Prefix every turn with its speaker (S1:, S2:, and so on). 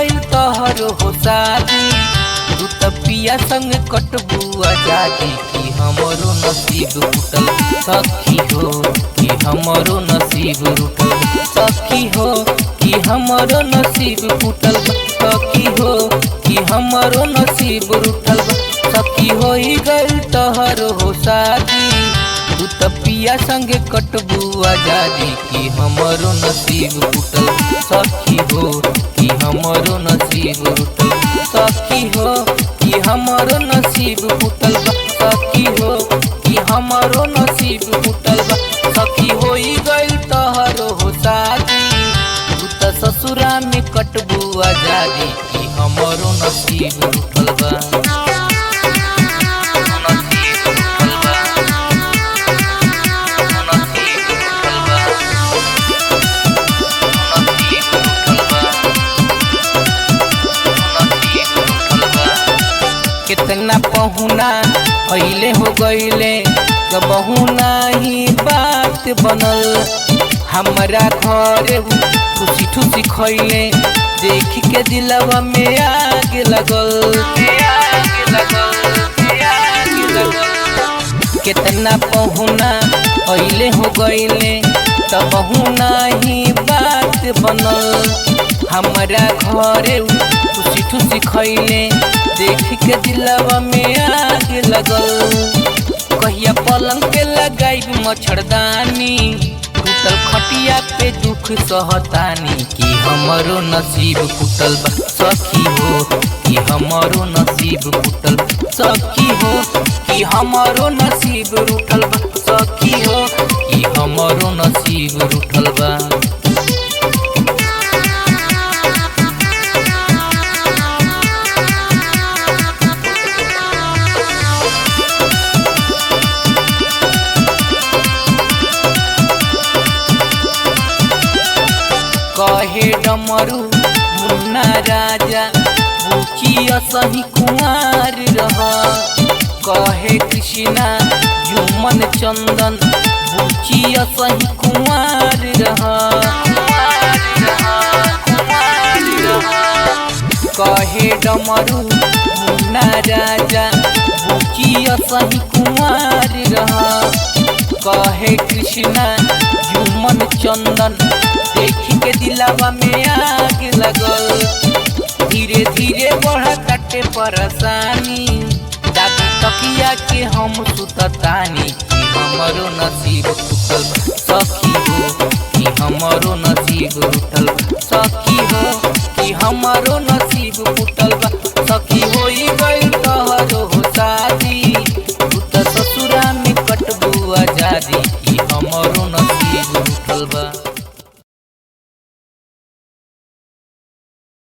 S1: गइल तोहर हो शादी, तू त पिया संग कटबू आजादी। कि हमरो नसीब टूटल सखी हो, कि हमरो नसीब टूटल सखी हो, कि हमरो नसीब टूटल सखी हो, कि हमरो नसीब टूटल सखी। हो गइल तोहर हो शादी, तू त पिया संगे कटबू आजादी। कि हमरो नसीब टूटल सखी हो, कि हमरो नसीब टूटल सखी हो, कि हमरो नसीब टूटल सखी हो, कि हमरो नसीब टूटल सखी। हो गइल तोहर हो शादी, तू त ससुरा में कटबू आजादी। कि हमरो नसीब टूटल बा। कितना पहुना पहले हो गईले, कबहू नाही बात बनल। हमरा घरे ठुसी ठुसी खैले, देख के दिलवा में आग लगल। कितना पहुना पहले हो गईले, कबहू नाही बात बनल। हमरा घरे ठुसी ठुसी खैले, देख के दिलवा में आग लगल। कहिया पलंग पे लगाई मच्छरदानी, टूटल खटिया पे दुख सहतानी। कि हमरो नसीब फूटल बा सखी हो, कि हमरो नसीब फूटल सखी हो, कि हमरो नसीब रूठल बा सखी हो, कि हमरो नसीब रूठल बा। कहे डमरू मुन्ना राजा, बुचिया सही कुंवार रह। कहे कृष्णा जुमन चंदन, बुचिया सही कुंवार रह। कहे डमरू मुन्ना राजा, बुचिया सही कुंवार रह। कहे कृष्णा जुमन चंदन, देख के दिलवा में आग लगल। धीरे धीरे बढ़ा काटे परेशानी, दादी तकिया के हम सुततानी। कि हमरो नसीब टूटल सखी हो, कि हमरो नसीब टूटल सखी हो, कि हमरो